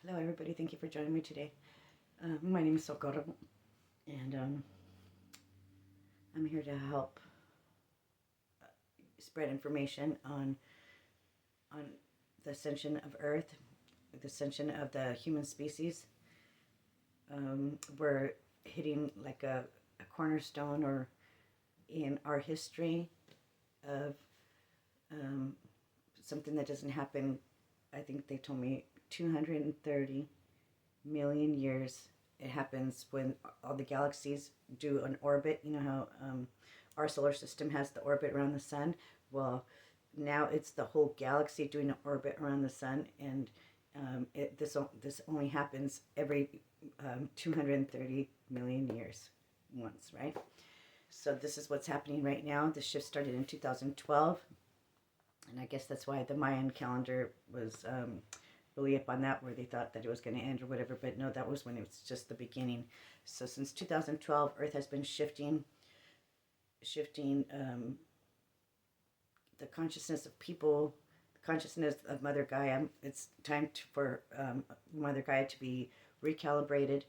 Hello, everybody. Thank you for joining me today. My name is Socorro, and I'm here to help spread information on the ascension of Earth, the ascension of the human species. We're hitting like a cornerstone or in our history of um, something that doesn't happen. I think they told me 230 million years. It happens when all the galaxies do an orbit. You know how our solar system has the orbit around the sun? Well, now it's the whole galaxy doing an orbit around the sun, and this only happens every 230 million years once, right? So this is what's happening right now. The shift started in 2012, and I guess that's why the Mayan calendar was really up on that, where they thought that it was going to end or whatever. But no, that was when it was just the beginning. So since 2012, Earth has been shifting the consciousness of people, the consciousness of Mother Gaia. It's time for Mother Gaia to be recalibrated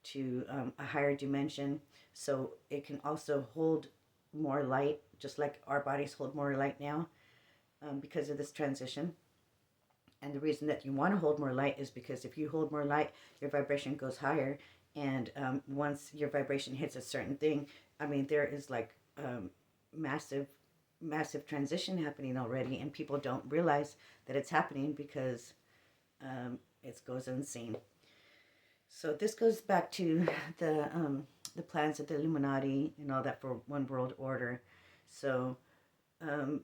to a higher dimension, so it can also hold more light, just like our bodies hold more light now, because of this transition. And the reason that you want to hold more light is because if you hold more light, your vibration goes higher. And once your vibration hits a certain thing, I mean, there is like massive, massive transition happening already, and people don't realize that it's happening because it goes unseen. So this goes back to the plans of the Illuminati and all that for one world order. So um,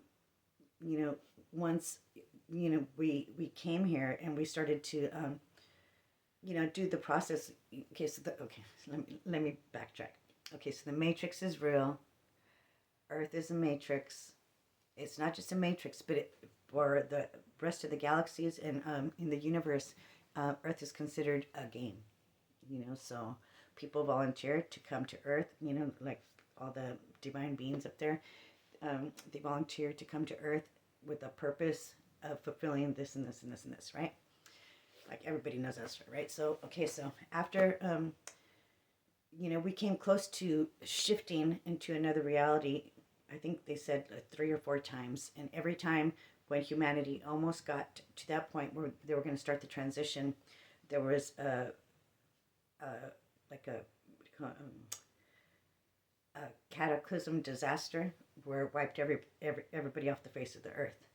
you know, once we came here and we started to do the process. Okay, so let me backtrack. Okay, so the matrix is real. Earth is a matrix. It's not just a matrix, but for the rest of the galaxies and in the universe, Earth is considered a game. So people volunteer to come to Earth. Like all the divine beings up there, they volunteer to come to Earth with a purpose of fulfilling this and this and this and this, right? Like everybody knows us, right? So, okay, so after, we came close to shifting into another reality. I think they said 3 or 4 times. And every time when humanity almost got to that point where they were going to start the transition, there was a like a cataclysm disaster where it wiped everybody off the face of the earth.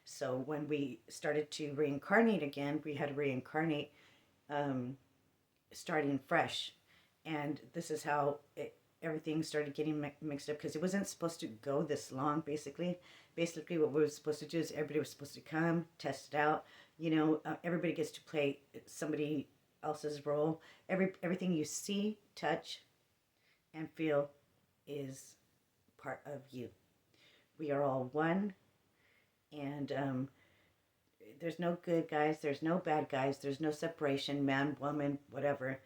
So when we started to reincarnate again, we had to reincarnate um, starting fresh. And this is how everything started getting mixed up, because it wasn't supposed to go this long, basically. Basically, what we were supposed to do is everybody was supposed to come, test it out. Everybody gets to play somebody else's role. Everything you see, touch, and feel is part of you. We are all one, and there's no good guys, there's no bad guys, there's no separation, man, woman, whatever.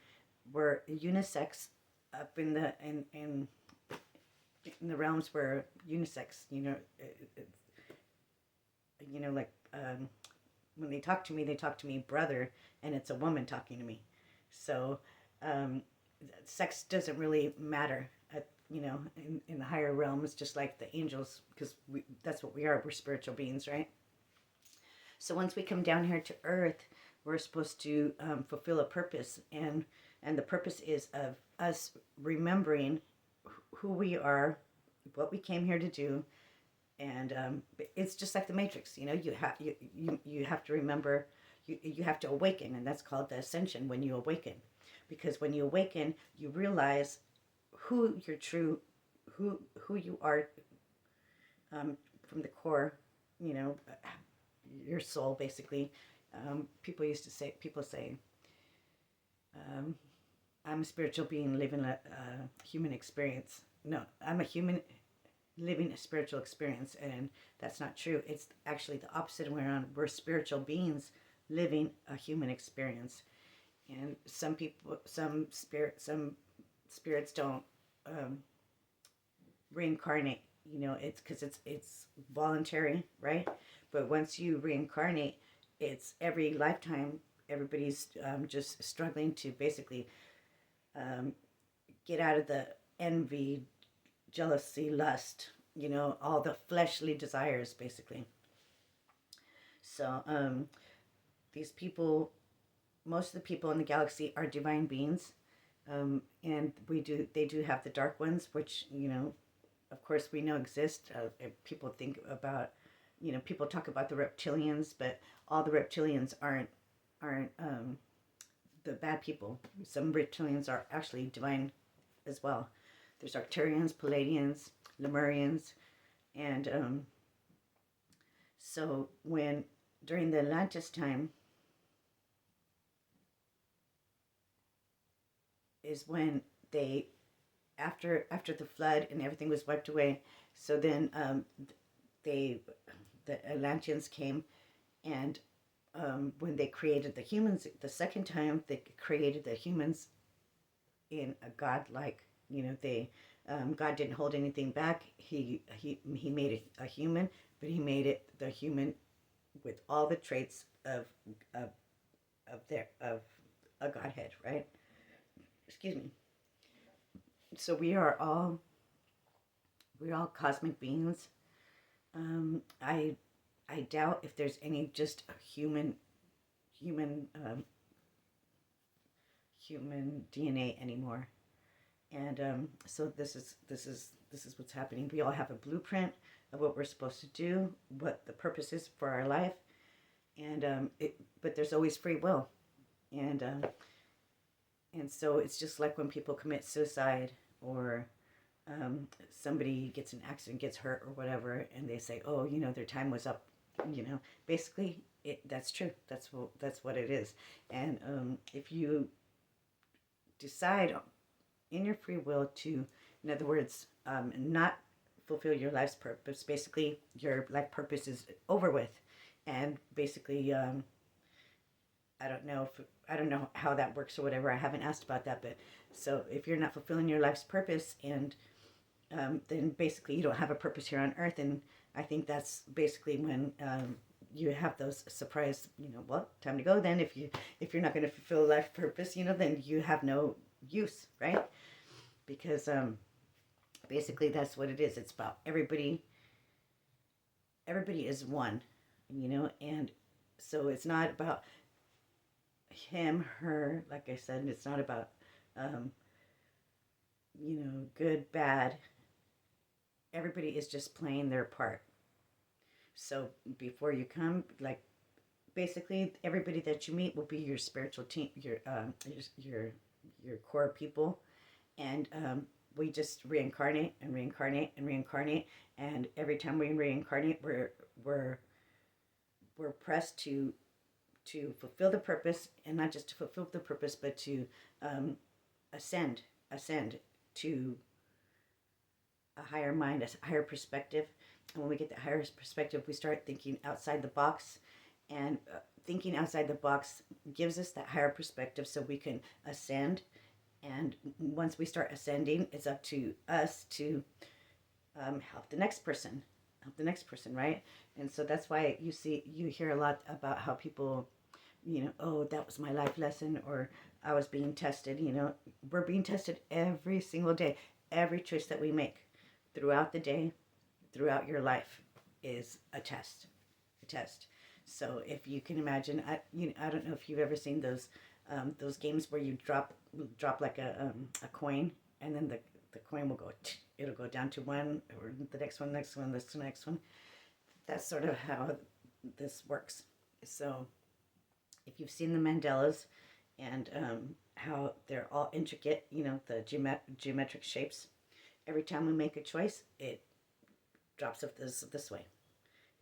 We're unisex up in the realms where unisex. Like when they talk to me brother, and it's a woman talking to me. So um, sex doesn't really matter in the higher realms, just like the angels, because that's what we are. We're spiritual beings, right? So once we come down here to earth, we're supposed to fulfill a purpose, and the purpose is of us remembering who we are, what we came here to do. And it's just like the matrix. You have to remember. You have to awaken, and that's called the ascension, when you awaken. Because when you awaken, you realize who you're true, who you are, from the core, you know your soul, basically. People say, um, I'm a spiritual being living a human experience. No, I'm a human living a spiritual experience, and that's not true. It's actually the opposite way around. We're spiritual beings living a human experience. And some spirits don't um, reincarnate. It's because it's voluntary, right? But once you reincarnate, it's every lifetime. everybody's just struggling to basically um, get out of the envy, jealousy, lust, all the fleshly desires, basically. So these people, most of the people in the galaxy are divine beings, and they do have the dark ones, which of course we know exist. People think about, people talk about the reptilians, but all the reptilians aren't the bad people. Some reptilians are actually divine as well. There's Arcturians, Palladians, Lemurians, and so when during the Atlantis time is when they after the flood and everything was wiped away. So then they the Atlanteans came, and when they created the humans the second time, they created the humans in a godlike. They God didn't hold anything back. He made it a human, but he made it the human with all the traits of of a godhead, right? Excuse me. So we're all cosmic beings. I doubt if there's any just human human DNA anymore. And so this is what's happening. We all have a blueprint of what we're supposed to do, what the purpose is for our life, and but there's always free will, and so it's just like when people commit suicide, or somebody gets an accident, gets hurt or whatever, and they say, oh, their time was up. Basically, that's true. That's what it is. And if you decide in your free will to, in other words, not fulfill your life's purpose, basically your life purpose is over with, and basically I don't know how that works or whatever. I haven't asked about that, but so if you're not fulfilling your life's purpose, and then basically you don't have a purpose here on Earth, and I think that's basically when you have those surprise, well, time to go. Then if you're not going to fulfill life purpose, then you have no use, right? Because basically that's what it is. It's about everybody. Everybody is one, and so it's not about him, her, like I said. It's not about good, bad. Everybody is just playing their part. So before you come, like, basically everybody that you meet will be your spiritual team, your core people, and we just reincarnate and reincarnate and reincarnate, and every time we reincarnate, we're pressed to fulfill the purpose, and not just to fulfill the purpose, but to ascend to a higher mind, a higher perspective. And when we get that higher perspective, we start thinking outside the box, and thinking outside the box gives us that higher perspective, so we can ascend. And once we start ascending, it's up to us to help the next person, right? And so that's why you hear a lot about how people, oh, that was my life lesson, or I was being tested. We're being tested every single day. Every choice that we make throughout the day, throughout your life, is a test. So if you can imagine, I don't know if you've ever seen those games where you drop like a coin, and then the coin will go, it'll go down to one, or the next one, this next one. That's sort of how this works. So if you've seen the Mandalas, and how they're all intricate, the geometric shapes, every time we make a choice, it drops us this way,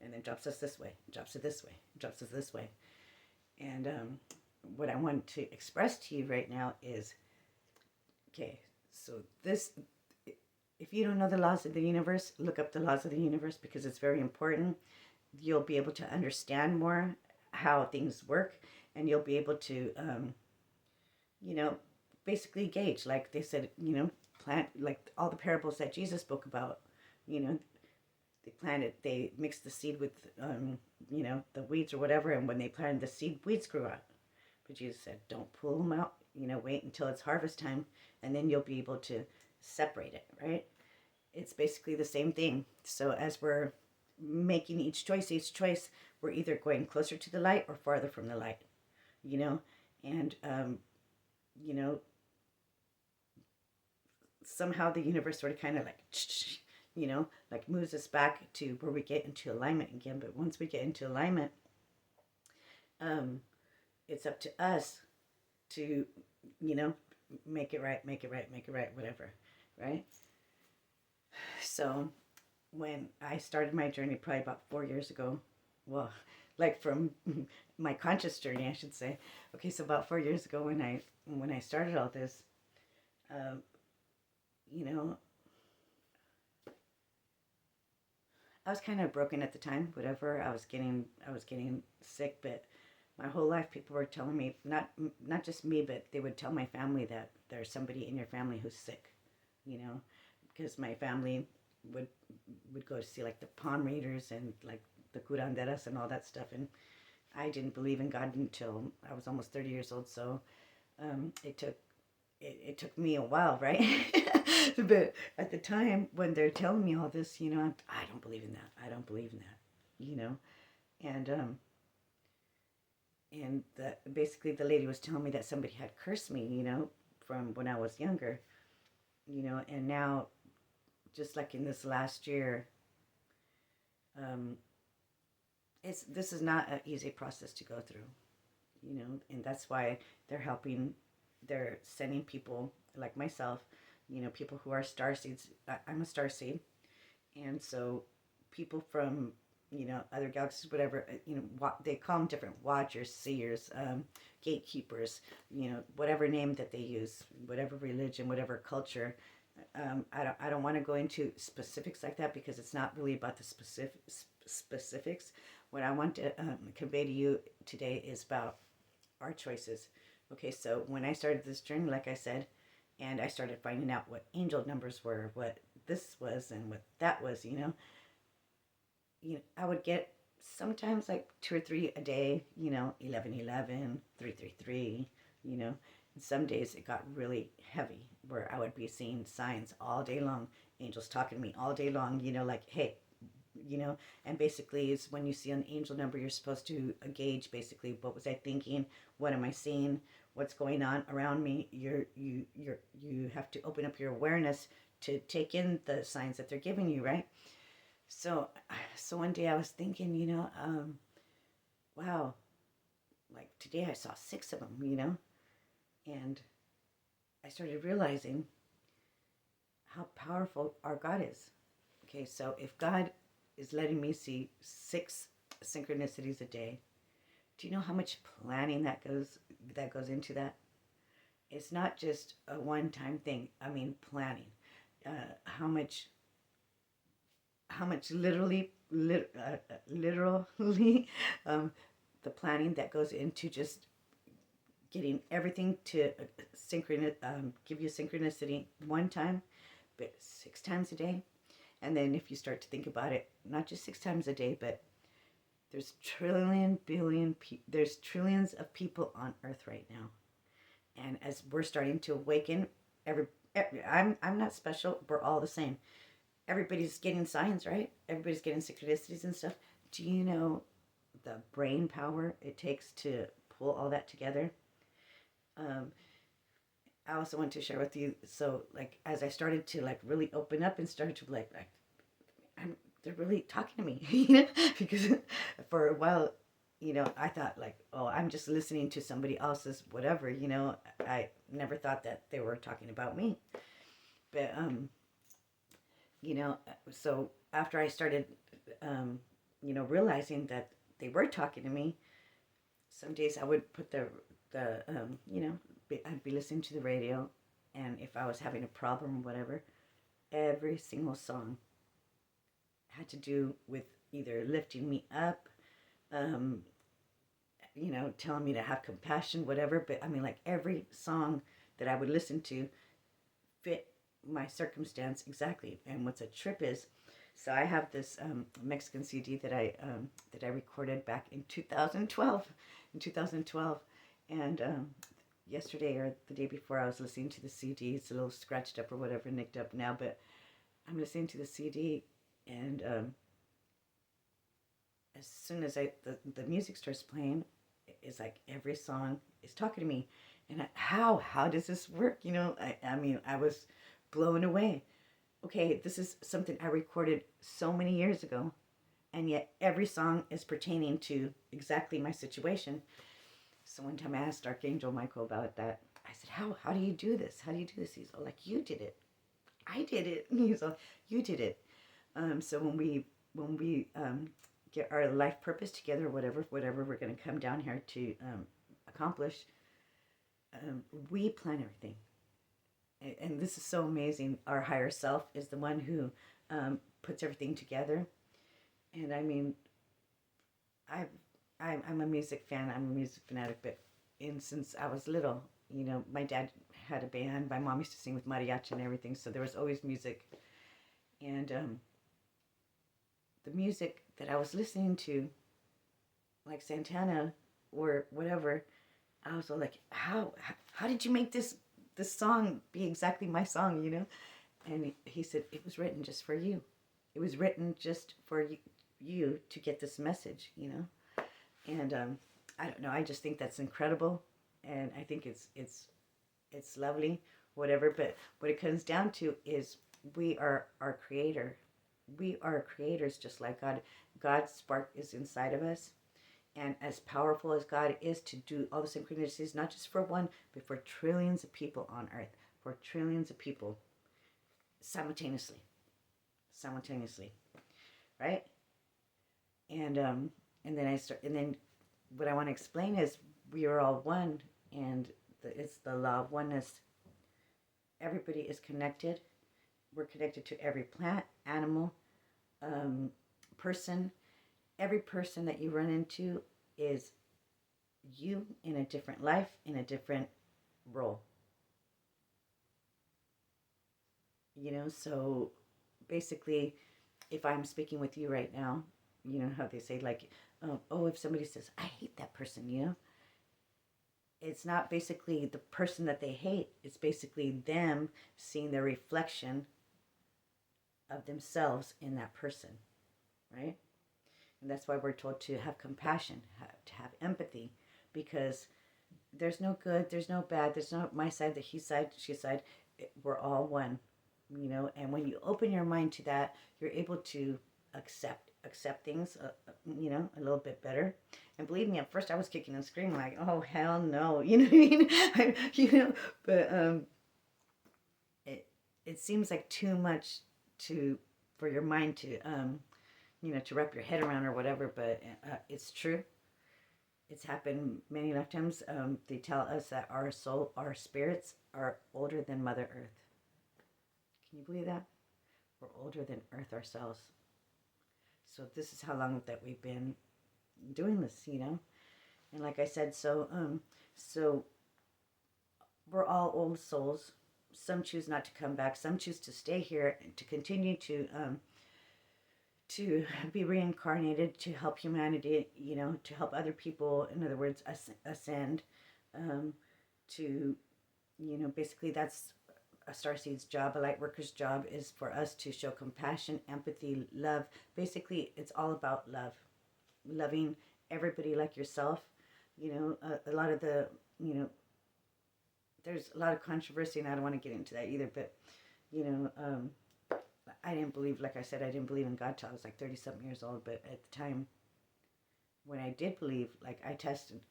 and then drops us this way, drops it this way, drops us this way. And what I want to express to you right now is, okay, so if you don't know the laws of the universe, look up the laws of the universe, because it's very important. You'll be able to understand more how things work, and you'll be able to, basically gauge, like they said, plant, like all the parables that Jesus spoke about, they mixed the seed with, the weeds or whatever, and when they planted the seed, weeds grew out. But Jesus said, don't pull them out, wait until it's harvest time, and then you'll be able to separate it, right? It's basically the same thing. So as we're making each choice, we're either going closer to the light or farther from the light, you know, and, you know, somehow the universe sort of kind of like, like moves us back to where we get into alignment again. But once we get into alignment, um, it's up to us to, you know, make it right, make it right, make it right, whatever, right? So when I started my journey probably about 4 years ago, well, like from my conscious journey, I should say. Okay, so about 4 years ago when I started all this, um, you know, I was kind of broken at the time. Whatever, I was getting sick, but my whole life people were telling me, not just me, but they would tell my family that there's somebody in your family who's sick, you know, because my family would would go to see like the palm readers and like the curanderas and all that stuff, and I didn't believe in God until I was almost 30 years old. So it took me a while, right? But at the time when they're telling me all this, I don't believe in that. I don't believe in that, and basically the lady was telling me that somebody had cursed me, from when I was younger, and now just like in this last year, um, this is not an easy process to go through, and that's why they're helping, they're sending people like myself, people who are star seeds. I'm a star seed, and so people from other galaxies, whatever, they call them different watchers, seers, gatekeepers, whatever name that they use, whatever religion, whatever culture. I don't want to go into specifics like that because it's not really about the specifics. What I want to convey to you today is about our choices. Okay, so when I started this journey, like I said, and I started finding out what angel numbers were, what this was, and what that was, I would get sometimes like two or three a day, 1111, 333, And some days it got really heavy where I would be seeing signs all day long, angels talking to me all day long, like, hey, and basically is when you see an angel number, you're supposed to gauge basically what was I thinking, what am I seeing, what's going on around me. You have to open up your awareness to take in the signs that they're giving you, right? So, so one day I was thinking, wow, like today I saw six of them, and I started realizing how powerful our God is. Okay, so if God is letting me see six synchronicities a day, do you know how much planning that goes into that? It's not just a one-time thing. I mean, planning. How much literally the planning that goes into just getting everything to give you synchronicity one time, but 6 times a day. And then if you start to think about it, not just 6 times a day, but there's there's trillions of people on Earth right now, and as we're starting to awaken, I'm not special. We're all the same. Everybody's getting signs, right? Everybody's getting synchronicities and stuff. Do you know the brain power it takes to pull all that together? Um, I also want to share with you. So, like, as I started to like really open up and started to like they're really talking to me, because for a while, I thought like, oh, I'm just listening to somebody else's whatever, I never thought that they were talking about me, but so after I started, realizing that they were talking to me, some days I would put I'd be listening to the radio, and if I was having a problem or whatever, every single song had to do with either lifting me up, um, telling me to have compassion, whatever. But I mean, like every song that I would listen to fit my circumstance exactly. And what's a trip is, so I have this Mexican CD that I recorded back in 2012. In 2012, And yesterday or the day before, I was listening to the CD. It's a little scratched up or whatever, nicked up now, but I'm listening to the CD, and as soon as the music starts playing, it's like every song is talking to me. And how does this work? I mean, I was blown away. Okay, this is something I recorded so many years ago, and yet every song is pertaining to exactly my situation. So one time I asked Archangel Michael about that. I said, how do you do this? How do you do this? He's all like, you did it. I did it. And he's all, you did it. So when we get our life purpose together, whatever we're going to come down here to accomplish, we plan everything. And this is so amazing. Our higher self is the one who puts everything together. And I mean, I've, I'm a music fan. I'm a music fanatic, but since I was little, my dad had a band. My mom used to sing with mariachi and everything, so there was always music. And the music that I was listening to, like Santana or whatever, I was all like, how did you make this song be exactly my song, And he said it was written just for you. It was written just for you to get this message. And I don't know. I just think that's incredible, and I think it's lovely, whatever. But what it comes down to is we are our creator. We are creators, just like God. God's spark is inside of us, and as powerful as God is to do all the synchronicities, not just for one, but for trillions of people on Earth, for trillions of people simultaneously, right? And then what I want to explain is we are all one, and it's the law of oneness. Everybody is connected. We're connected to every plant, animal, person. Every person that you run into is you in a different life, in a different role. So basically, if I'm speaking with you right now, you know how they say, like, if somebody says, I hate that person, it's not basically the person that they hate, it's basically them seeing their reflection of themselves in that person, right? And that's why we're told to have compassion, to have empathy, because there's no good, there's no bad, there's no my side, the he side, she side. We're all one, And when you open your mind to that, you're able to accept things, a little bit better. And believe me, at first I was kicking and screaming like, "Oh hell no!" You know what I mean? But it seems like too much to for your mind to wrap your head around or whatever. But it's true. It's happened many lifetimes. They tell us that our soul, our spirits, are older than Mother Earth. Can you believe that? We're older than Earth ourselves. So this is how long that we've been doing this. And like I said, so we're all old souls. Some choose not to come back. Some choose to stay here and to continue to be reincarnated, to help humanity, to help other people. In other words, ascend. To basically that's a starseed's job, a light worker's job, is for us to show compassion, empathy, love. Basically, it's all about love, loving everybody like yourself. A lot of the, there's a lot of controversy, and I don't want to get into that either. But, I didn't believe, like I said, I didn't believe in God till I was like 30-something years old. But at the time when I did believe, like I tested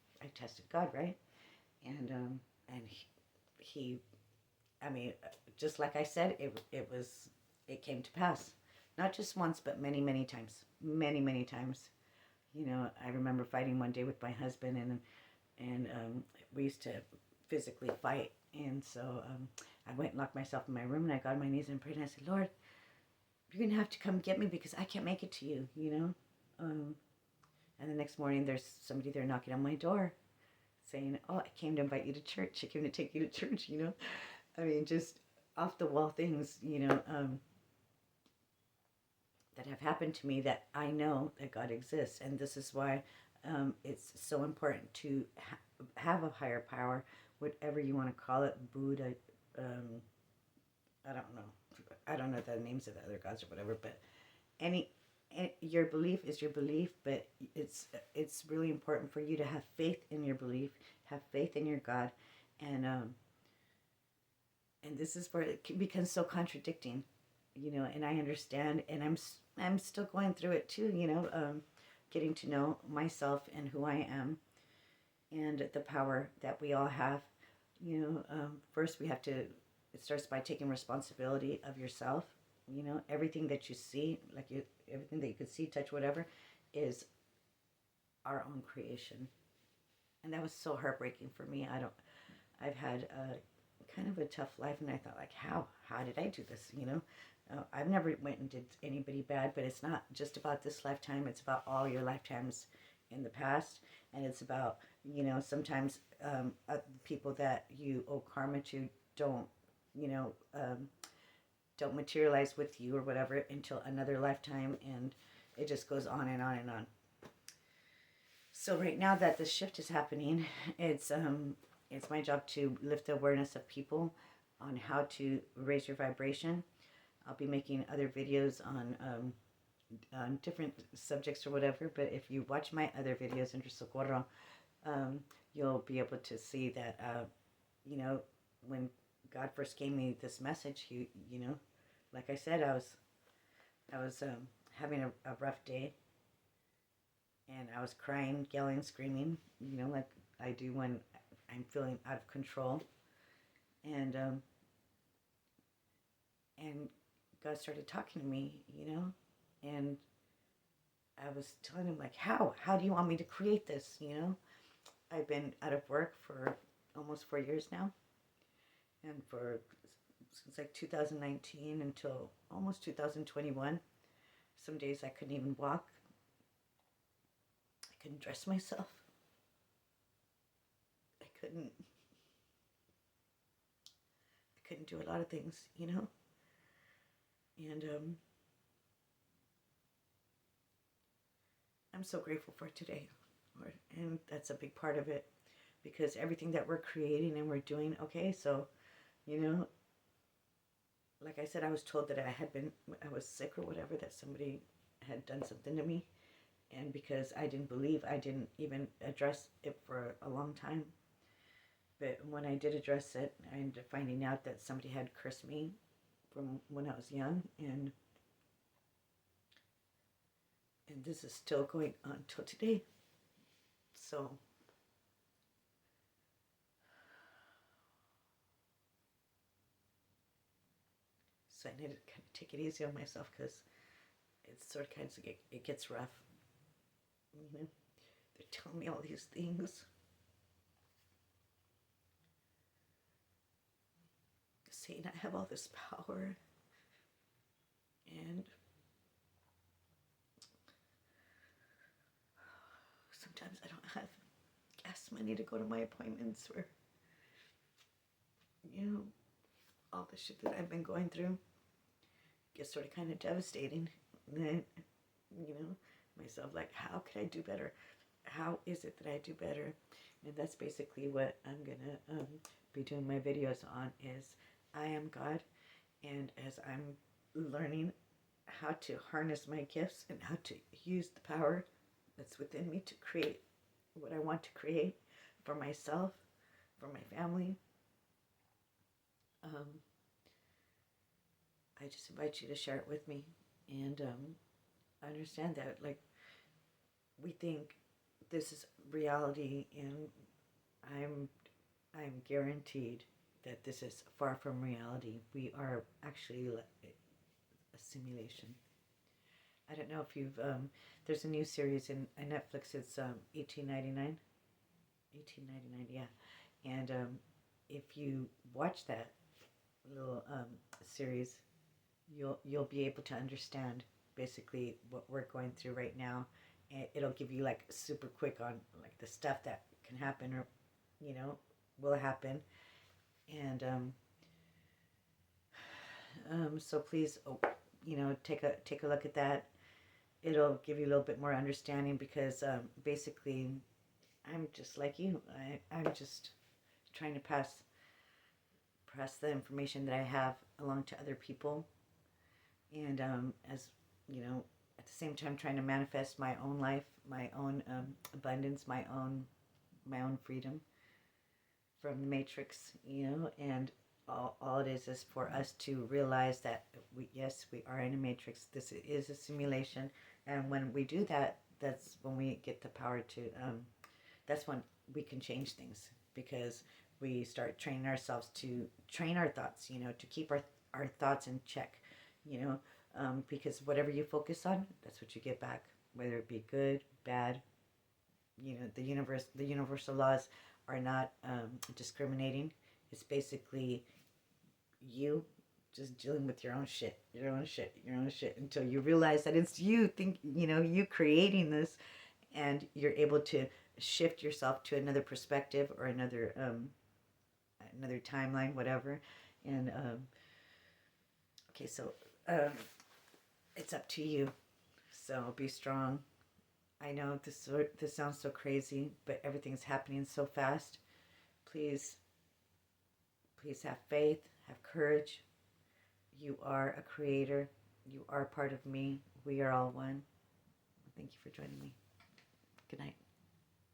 God, right? And he I mean, just like I said, it came to pass, not just once, but many, many times, many times. I remember fighting one day with my husband, and we used to physically fight, and so I went and locked myself in my room, and I got on my knees and prayed, and I said, Lord, you're gonna have to come get me because I can't make it to you. And the next morning, there's somebody there knocking on my door, saying, "Oh, I came to invite you to church. I came to take you to church." I mean, just off the wall things, that have happened to me that I know that God exists. And this is why it's so important to have a higher power, whatever you want to call it, Buddha. Um, I don't know. I don't know the names of the other gods or whatever, but any, your belief is your belief, but it's really important for you to have faith in your belief, have faith in your God, and and this is where it becomes so contradicting, you know. And I understand, and I'm still going through it too, you know, getting to know myself and who I am, and the power that we all have. You know, first we have to. It starts by taking responsibility of yourself. You know, everything that you see, like you, everything that you could see, touch, whatever, is our own creation, and that was so heartbreaking for me. I don't. I've had a kind of a tough life, and I thought, like, how did I do this? You know, I've never went and did anybody bad, but it's not just about this lifetime. It's about all your lifetimes in the past, and it's about, you know, sometimes people that you owe karma to don't, you know, don't materialize with you or whatever until another lifetime, and it just goes on and on and on. So right now that the shift is happening, it's my job to lift the awareness of people on how to raise your vibration. I'll be making other videos on different subjects or whatever, but if you watch my other videos under Socorro, you'll be able to see that, you know, when God first gave me this message, you know, like I said, I was having a rough day, and I was crying, yelling, screaming, you know, like I do when I'm feeling out of control, and um, and God started talking to me, you know, and I was telling him, like, how do you want me to create this, you know? I've been out of work for almost 4 years now, and for since like 2019 until almost 2021. Some days I couldn't even walk. I couldn't dress myself. I couldn't. I couldn't do a lot of things, you know. And I'm so grateful for today, Lord, and that's a big part of it, because everything that we're creating and we're doing. Okay, so, you know, like I said, I was told that I was sick or whatever, that somebody had done something to me, and because I didn't believe, I didn't even address it for a long time. But when I did address it, I ended up finding out that somebody had cursed me from when I was young, and this is still going on till today. So I need to kind of take it easy on myself, because it's sort of kind of it gets rough. You know, they're telling me all these things, saying I have all this power, and sometimes I don't have gas money to go to my appointments, or, you know, all the shit that I've been going through gets sort of kind of devastating. And then, you know, myself, like, how could I do better? How is it that I do better? And that's basically what I'm gonna be doing my videos on, is I am God, and as I'm learning how to harness my gifts and how to use the power that's within me to create what I want to create for myself, for my family, um, I just invite you to share it with me. And I understand that, like, we think this is reality, and I'm I'm guaranteed that this is far from reality. We are actually a simulation. I don't know if you've there's a new series in Netflix. It's 1899. 1899, yeah. And if you watch that little series, you'll be able to understand basically what we're going through right now, and it'll give you like super quick on like the stuff that can happen, or, you know, will happen. And so please, oh, you know, take a look at that. It'll give you a little bit more understanding, because basically I'm just like you. I'm just trying to pass the information that I have along to other people, and as you know, at the same time trying to manifest my own life, my own abundance, my own freedom from the matrix, and all it is for us to realize that yes, we are in a matrix. This is a simulation, and when we do that, that's when we get the power to that's when we can change things, because we start training ourselves to train our thoughts, to keep our thoughts in check, you know because whatever you focus on, that's what you get back, whether it be good, bad. The universal laws are not discriminating. It's basically you just dealing with your own shit, your own shit, until you realize that it's you you creating this, and you're able to shift yourself to another perspective, or another timeline, whatever. And okay, so um, it's up to you. So be strong. I know this sounds so crazy, but everything's happening so fast. Please, please have faith, have courage. You are a creator. You are part of me. We are all one. Thank you for joining me. Good night.